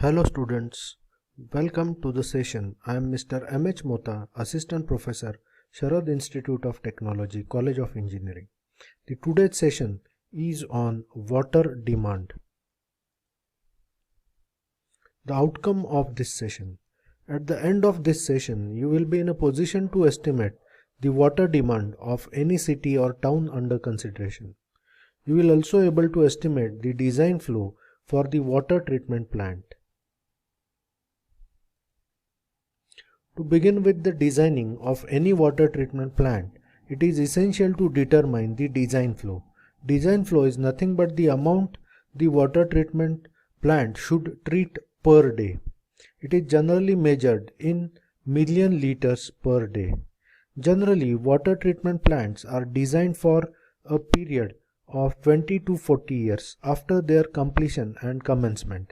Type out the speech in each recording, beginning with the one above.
Hello students, welcome to the session. I am Mr. M.H. Mota, Assistant Professor, Sharad Institute of Technology, College of Engineering. The today's session is on water demand. The outcome of this session. At the end of this session, you will be in a position to estimate the water demand of any city or town under consideration. You will also be able to estimate the design flow for the water treatment plant. To begin with the designing of any water treatment plant, it is essential to determine the design flow. Design flow is nothing but the amount the water treatment plant should treat per day. It is generally measured in million liters per day. Generally, water treatment plants are designed for a period of 20 to 40 years after their completion and commencement.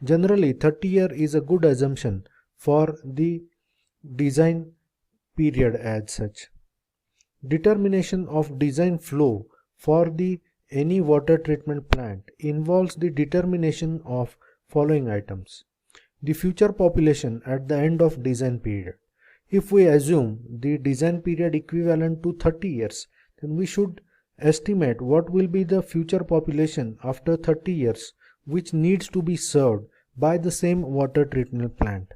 Generally, 30 years is a good assumption for the design period as such. Determination of design flow for the any water treatment plant involves the determination of following items. The future population at the end of design period. If we assume the design period equivalent to 30 years, then we should estimate what will be the future population after 30 years which needs to be served by the same water treatment plant.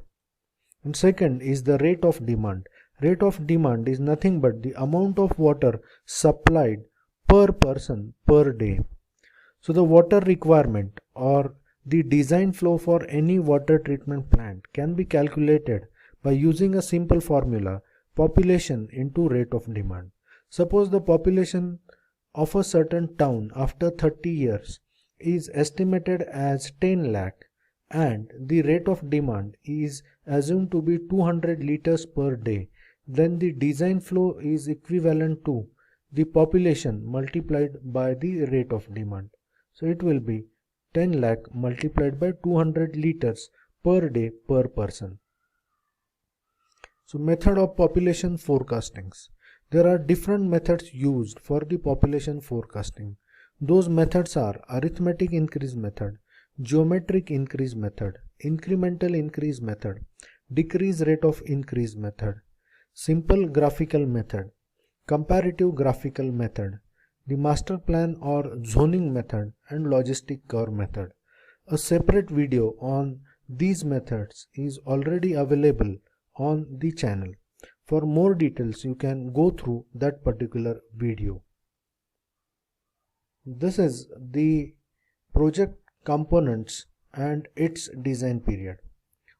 And second is the rate of demand. Rate of demand is nothing but the amount of water supplied per person per day. So the water requirement or the design flow for any water treatment plant can be calculated by using a simple formula: population into rate of demand. Suppose the population of a certain town after 30 years is estimated as 10 lakh and the rate of demand is assumed to be 200 liters per day, then the design flow is equivalent to the population multiplied by the rate of demand. So it will be 10 lakh multiplied by 200 liters per day per person. So method of population forecastings. There are different methods used for the population forecasting. Those methods are arithmetic increase method, geometric increase method, incremental increase method, decrease rate of increase method, simple graphical method, comparative graphical method, the master plan or zoning method, and logistic curve method. A separate video on these methods is already available on the channel. For more details, you can go through that particular video. This is the project components and its design period.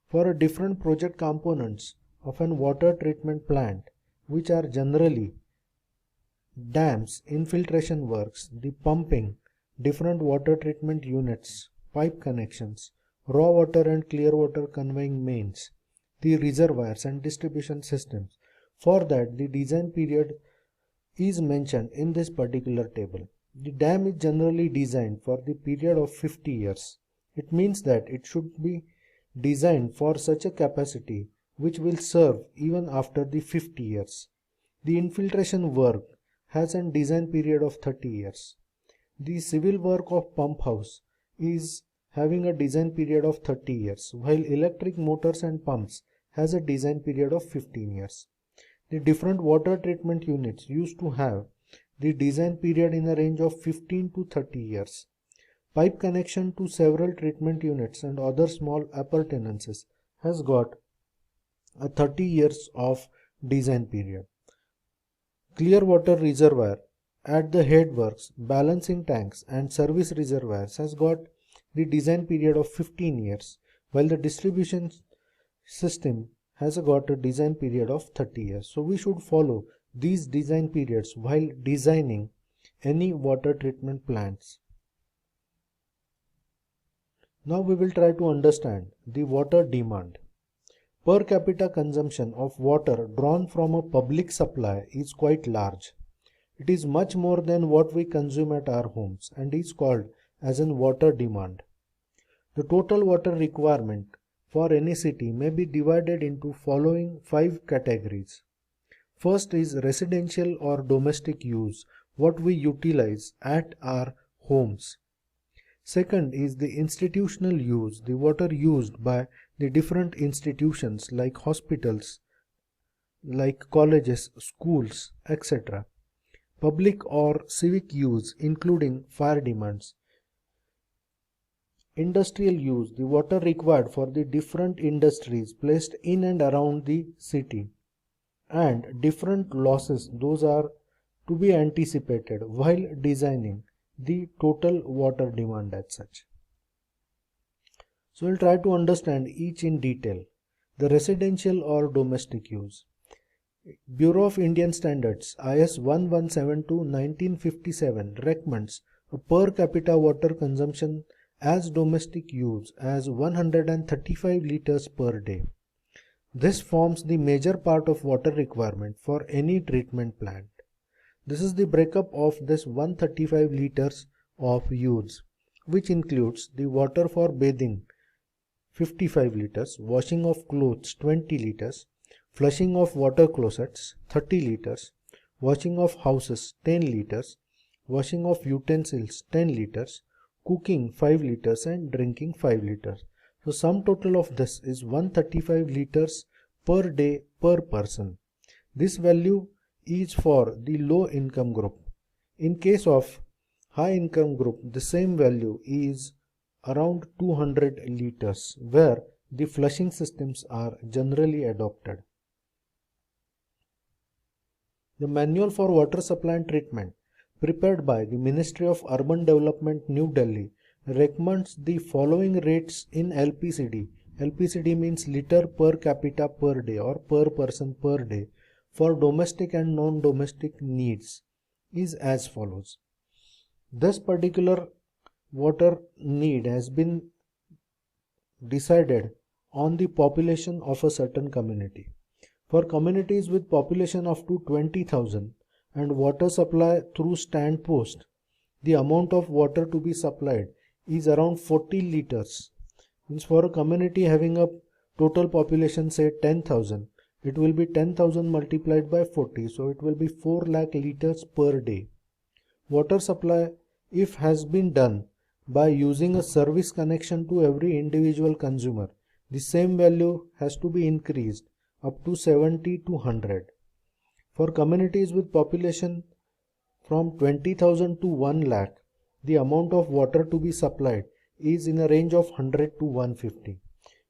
For a different project components of an water treatment plant, which are generally dams, infiltration works, the pumping, different water treatment units, pipe connections, raw water and clear water conveying mains, the reservoirs and distribution systems. For that, the design period is mentioned in this particular table. The dam is generally designed for the period of 50 years. It means that it should be designed for such a capacity which will serve even after the 50 years. The infiltration work has a design period of 30 years. The civil work of pump house is having a design period of 30 years, while electric motors and pumps has a design period of 15 years. The different water treatment units used to have the design period in a range of 15 to 30 years. Pipe connection to several treatment units and other small appurtenances has got a 30 years of design period. Clear water reservoir at the headworks, balancing tanks and service reservoirs has got the design period of 15 years, while the distribution system has got a design period of 30 years. So we should follow these design periods while designing any water treatment plants. Now we will try to understand the water demand. Per capita consumption of water drawn from a public supply is quite large. It is much more than what we consume at our homes and is called as an water demand. The total water requirement for any city may be divided into following 5 categories. First is residential or domestic use, what we utilize at our homes. Second is the institutional use, the water used by the different institutions like hospitals, like colleges, schools, etc. Public or civic use including fire demands. Industrial use, the water required for the different industries placed in and around the city. And different losses, those are to be anticipated while designing the total water demand as such. So we'll try to understand each in detail. The residential or domestic use. Bureau of Indian Standards IS 1172-1957 recommends a per capita water consumption as domestic use as 135 liters per day. This forms the major part of water requirement for any treatment plant. This is the breakup of this 135 liters of use, which includes the water for bathing 55 liters, washing of clothes 20 liters, flushing of water closets 30 liters, washing of houses 10 liters, washing of utensils 10 liters, cooking 5 liters and drinking 5 liters. So sum total of this is 135 liters per day per person. This value is for the low income group. In case of high income group, the same value is around 200 liters, where the flushing systems are generally adopted. The Manual for Water Supply and Treatment, prepared by the Ministry of Urban Development, New Delhi, recommends the following rates in LPCD. LPCD means liter per capita per day or per person per day for domestic and non-domestic needs is as follows. This particular water need has been decided on the population of a certain community. For communities with population up to 20,000 and water supply through stand post, the amount of water to be supplied is around 40 liters. Means for a community having a total population say 10,000, it will be 10,000 multiplied by 40, so it will be 4 lakh liters per day. Water supply, if has been done by using a service connection to every individual consumer, the same value has to be increased up to 70 to 100. For communities with population from 20,000 to 1 lakh, the amount of water to be supplied is in a range of 100 to 150.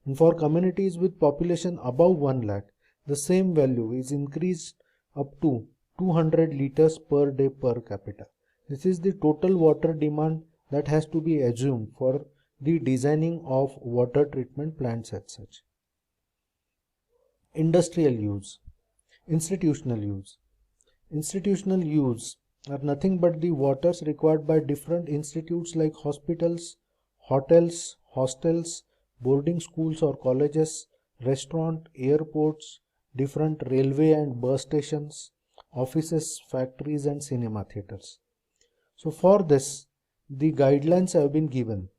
And for communities with population above 1 lakh, the same value is increased up to 200 liters per day per capita. This is the total water demand that has to be assumed for the designing of water treatment plants as such. Industrial use. Institutional use. Institutional use are nothing but the waters required by different institutes like hospitals, hotels, hostels, boarding schools or colleges, restaurant, airports, different railway and bus stations, offices, factories and cinema theaters. So for this, the guidelines have been given.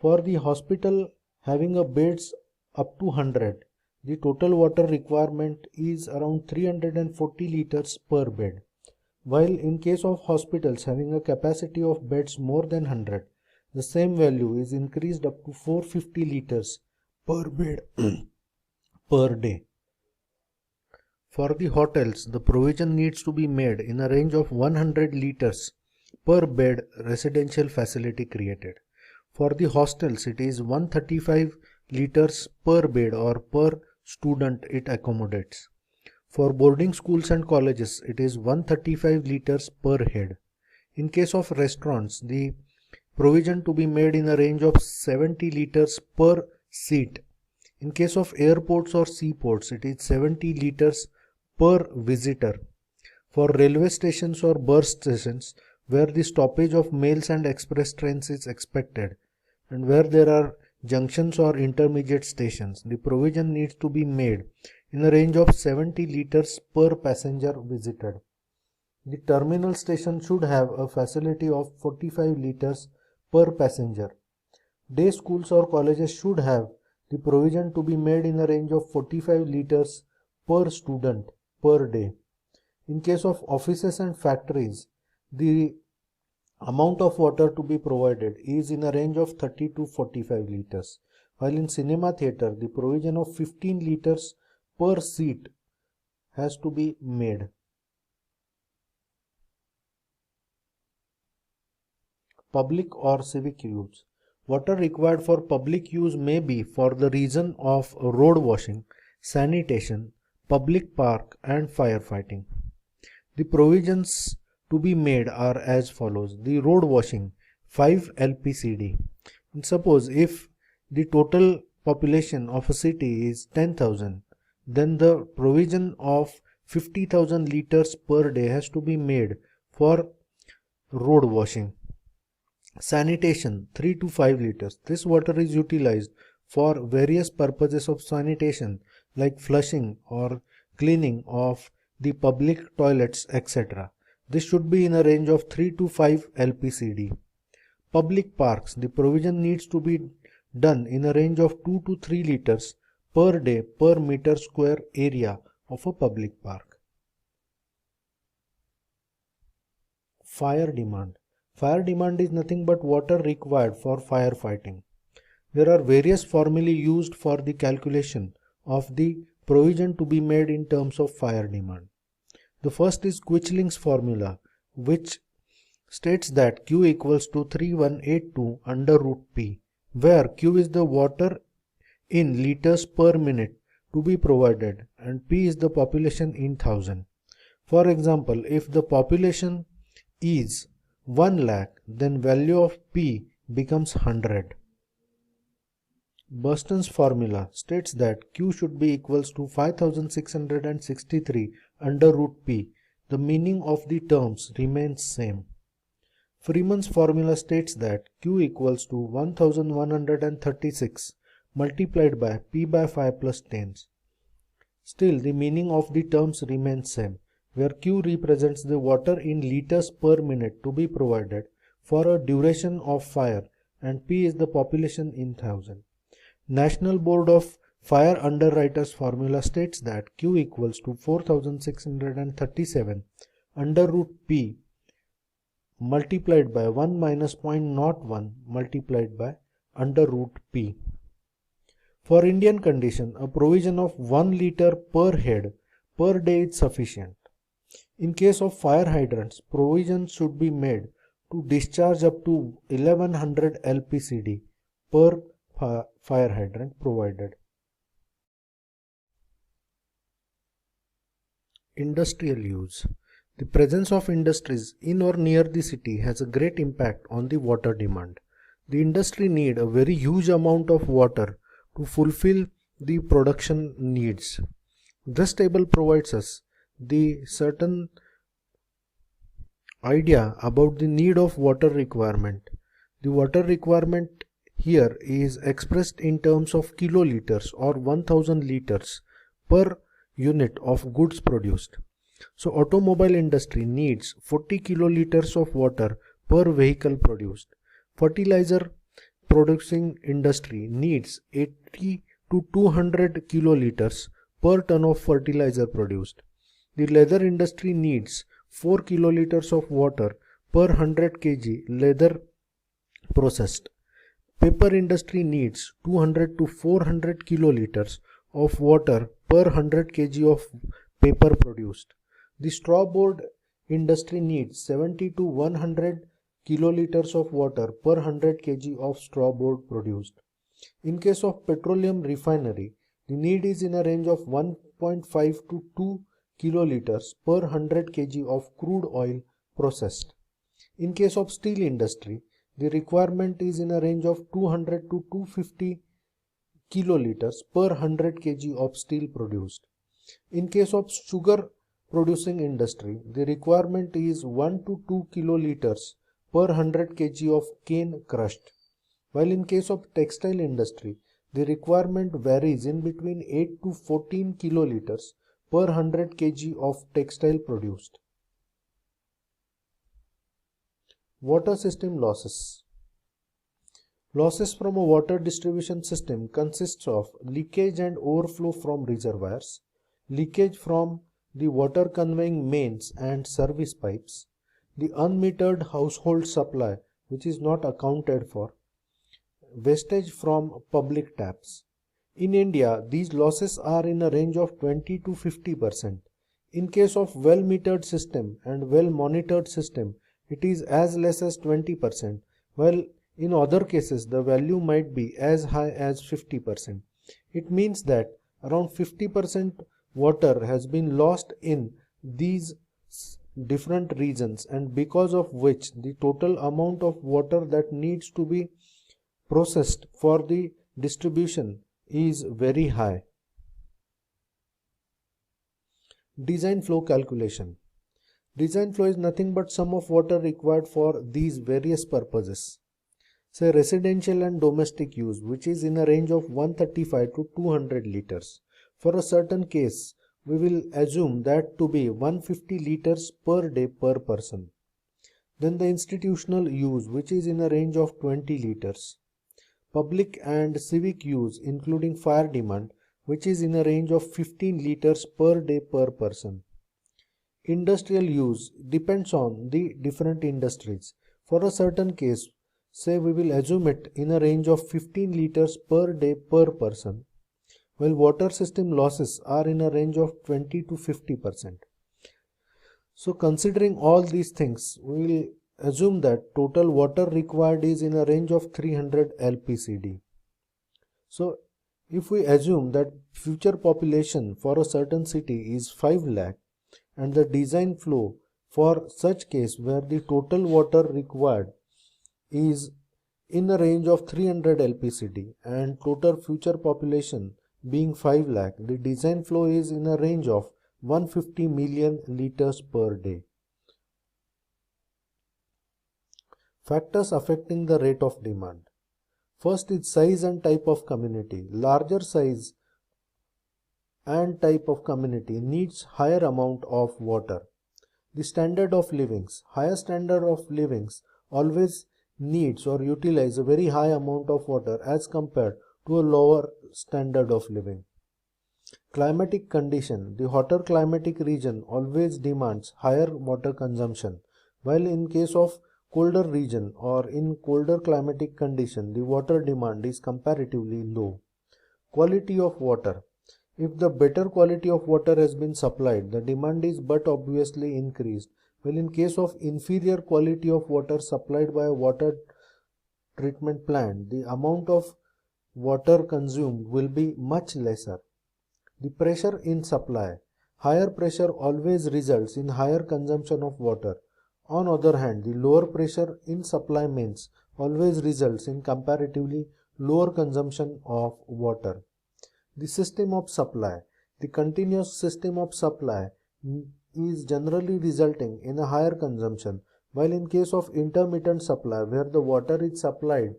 For the hospital having a beds up to 100, the total water requirement is around 340 liters per bed. While in case of hospitals having a capacity of beds more than 100, the same value is increased up to 450 liters per bed per day. For the hotels, the provision needs to be made in a range of 100 liters per bed residential facility created. For the hostels, it is 135 liters per bed or per student it accommodates. For boarding schools and colleges, it is 135 liters per head. In case of restaurants, the provision to be made in a range of 70 liters per seat. In case of airports or seaports, it is 70 liters per visitor. For railway stations or bus stations, where the stoppage of mails and express trains is expected, and where there are junctions or intermediate stations, the provision needs to be made in a range of 70 liters per passenger visited. The terminal station should have a facility of 45 liters per passenger. Day schools or colleges should have the provision to be made in a range of 45 liters per student per day. In case of offices and factories, the Amount of water to be provided is in a range of 30 to 45 liters, while in cinema theater the provision of 15 liters per seat has to be made. Public or civic use. Water required for public use may be for the reason of road washing, sanitation, public park and firefighting. The provisions to be made are as follows. The road washing 5 LPCD. Suppose if the total population of a city is 10,000, then the provision of 50,000 liters per day has to be made for road washing. Sanitation 3 to 5 liters. This water is utilized for various purposes of sanitation like flushing or cleaning of the public toilets, etc. This should be in a range of 3 to 5 LPCD. Public parks. The provision needs to be done in a range of 2 to 3 liters per day per meter square area of a public park. Fire demand. Fire demand is nothing but water required for firefighting. There are various formulae used for the calculation of the provision to be made in terms of fire demand. The first is Quichling's formula, which states that Q equals to 3182 under root P, where Q is the water in liters per minute to be provided and P is the population in thousand. For example, if the population is 1 lakh, then value of P becomes 100. Burston's formula states that Q should be equals to 5663 under root P. The meaning of the terms remains same. Freeman's formula states that Q equals to 1136 multiplied by P by 5 plus 10. Still, the meaning of the terms remains same, where Q represents the water in liters per minute to be provided for a duration of fire and P is the population in thousand. National Board of Fire Underwriters formula states that Q equals to 4637 under root P multiplied by 1 minus 0.01 multiplied by under root P. For Indian condition, a provision of 1 liter per head per day is sufficient. In case of fire hydrants, provision should be made to discharge up to 1100 LPCD per fire hydrant provided. Industrial use. The presence of industries in or near the city has a great impact on the water demand. The industry need a very huge amount of water to fulfill the production needs. This table provides us the certain idea about the need of water requirement. The water requirement here is expressed in terms of kiloliters or 1000 liters per unit of goods produced. So automobile industry needs 40 kiloliters of water per vehicle produced. Fertilizer producing industry needs 80 to 200 kiloliters per ton of fertilizer produced. The leather industry needs 4 kiloliters of water per 100 kg leather processed. Paper industry needs 200 to 400 kiloliters of water per 100 kg of paper produced. The straw board industry needs 70 to 100 kiloliters of water per 100 kg of straw board produced. In case of petroleum refinery, the need is in a range of 1.5 to 2 kiloliters per 100 kg of crude oil processed. In case of steel industry, the requirement is in a range of 200 to 250 kiloliters per 100 kg of steel produced. In case of sugar producing industry, the requirement is 1 to 2 kiloliters per 100 kg of cane crushed. While in case of textile industry, the requirement varies in between 8 to 14 kiloliters per 100 kg of textile produced. Water system losses. Losses from a water distribution system consists of leakage and overflow from reservoirs, leakage from the water conveying mains and service pipes, the unmetered household supply which is not accounted for, wastage from public taps. In India, these losses are in a range of 20 to 50%. In case of well-metered system and well-monitored system, it is as less as 20%, while in other cases the value might be as high as 50%. It means that around 50% water has been lost in these different regions, and because of which the total amount of water that needs to be processed for the distribution is very high. Design flow calculation. Design flow is nothing but sum of water required for these various purposes. Say residential and domestic use, which is in a range of 135 to 200 liters. For a certain case, we will assume that to be 150 liters per day per person. Then the institutional use, which is in a range of 20 liters. Public and civic use, including fire demand, which is in a range of 15 liters per day per person. Industrial use depends on the different industries. For a certain case, say we will assume it in a range of 15 liters per day per person, while water system losses are in a range of 20 to 50%. So considering all these things, we will assume that total water required is in a range of 300 LPCD. So if we assume that future population for a certain city is 5 lakh and the design flow for such case where the total water required is in a range of 300 LPCD and total future population being 5 lakh, the design flow is in a range of 150 million liters per day. Factors affecting the rate of demand. First is size and type of community. Larger size and type of community needs higher amount of water. The standard of livings. Higher standard of livings always needs or utilize a very high amount of water as compared to a lower standard of living. Climatic condition. The hotter climatic region always demands higher water consumption, while in case of colder region or in colder climatic condition, the water demand is comparatively low. Quality of water. If the better quality of water has been supplied, the demand is but obviously increased. Well, in case of inferior quality of water supplied by a water treatment plant, the amount of water consumed will be much lesser. The pressure in supply. Higher pressure always results in higher consumption of water. On other hand, the lower pressure in supply means always results in comparatively lower consumption of water. The system of supply. The continuous system of supply is generally resulting in a higher consumption, while in case of intermittent supply, where the water is supplied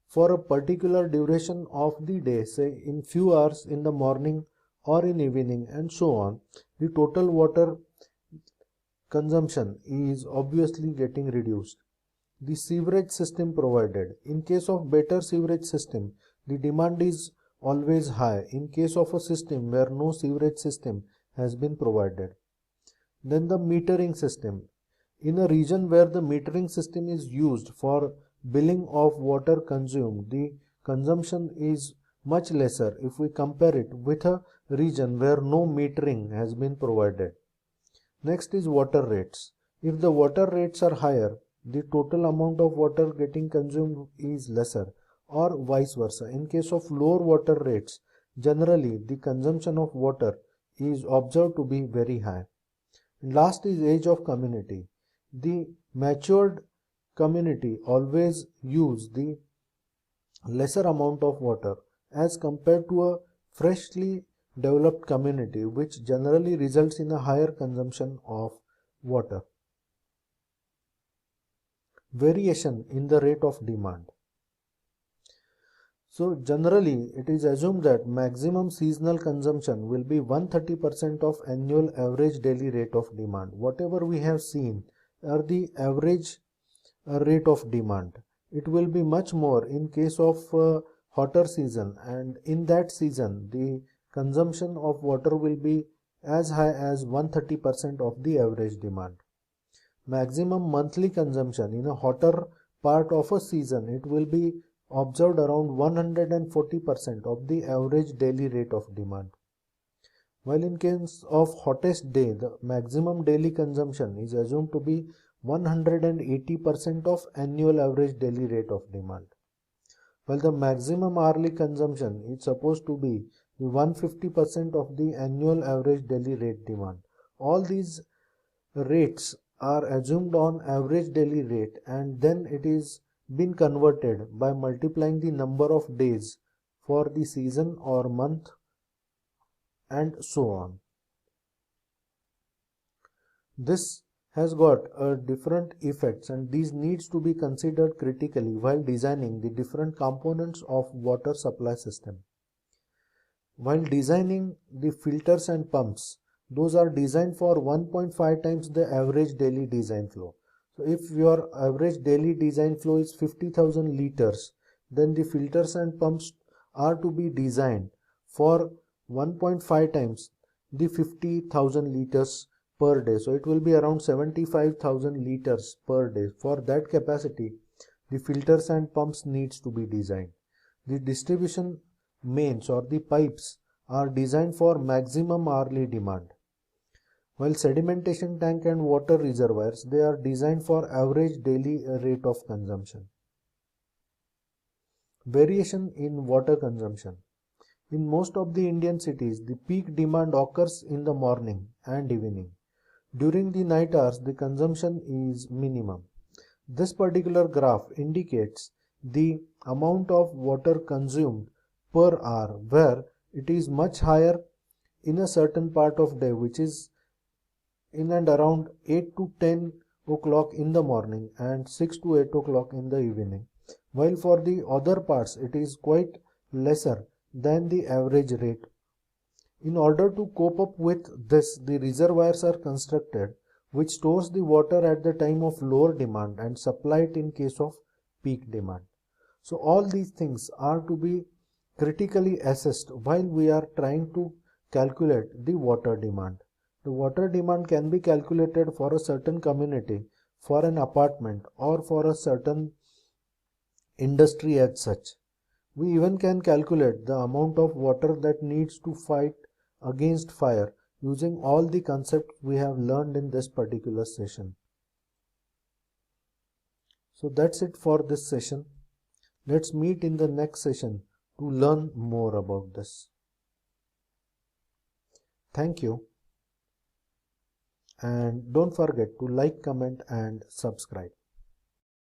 for a particular duration of the day, say in few hours in the morning or in evening and so on, the total water consumption is obviously getting reduced. The sewerage system provided. In case of better sewerage system, the demand is always high in case of a system where no sewerage system has been provided. Then the metering system. In a region where the metering system is used for billing of water consumed, the consumption is much lesser if we compare it with a region where no metering has been provided. Next is water rates. If the water rates are higher, the total amount of water getting consumed is lesser, or vice versa. In case of lower water rates, generally the consumption of water is observed to be very high. And last is age of community. The matured community always use the lesser amount of water as compared to a freshly developed community, which generally results in a higher consumption of water. Variation in the rate of demand. So generally it is assumed that maximum seasonal consumption will be 130% of annual average daily rate of demand. Whatever we have seen are the average rate of demand. It will be much more in case of hotter season, and in that season the consumption of water will be as high as 130% of the average demand. maximum monthly consumption in a hotter part of a season, it will be observed around 140% of the average daily rate of demand. While in case of hottest day, the maximum daily consumption is assumed to be 180% of annual average daily rate of demand. While the maximum hourly consumption is supposed to be the 150% of the annual average daily rate demand. All these rates are assumed on average daily rate, and then it is been converted by multiplying the number of days for the season or month and so on. This has got different effects, and these needs to be considered critically while designing the different components of water supply system. While designing the filters and pumps, those are designed for 1.5 times the average daily design flow. So if your average daily design flow is 50,000 liters, then the filters and pumps are to be designed for 1.5 times the 50,000 liters per day. So it will be around 75,000 liters per day. For that capacity, the filters and pumps needs to be designed. The distribution mains or the pipes are designed for maximum hourly demand. While sedimentation tank and water reservoirs, they are designed for average daily rate of consumption. Variation in water consumption. In most of the Indian cities, the peak demand occurs in the morning and evening. During the night hours, the consumption is minimum. This particular graph indicates the amount of water consumed per hour, where it is much higher in a certain part of day, which is in and around 8 to 10 o'clock in the morning and 6 to 8 o'clock in the evening, while for the other parts it is quite lesser than the average rate. In order to cope up with this, the reservoirs are constructed which stores the water at the time of lower demand and supply it in case of peak demand. So all these things are to be critically assessed while we are trying to calculate the water demand. The water demand can be calculated for a certain community, for an apartment, or for a certain industry as such. We even can calculate the amount of water that needs to fight against fire using all the concepts we have learned in this particular session. So that's it for this session. Let's meet in the next session to learn more about this. Thank you, and don't forget to like, comment and subscribe.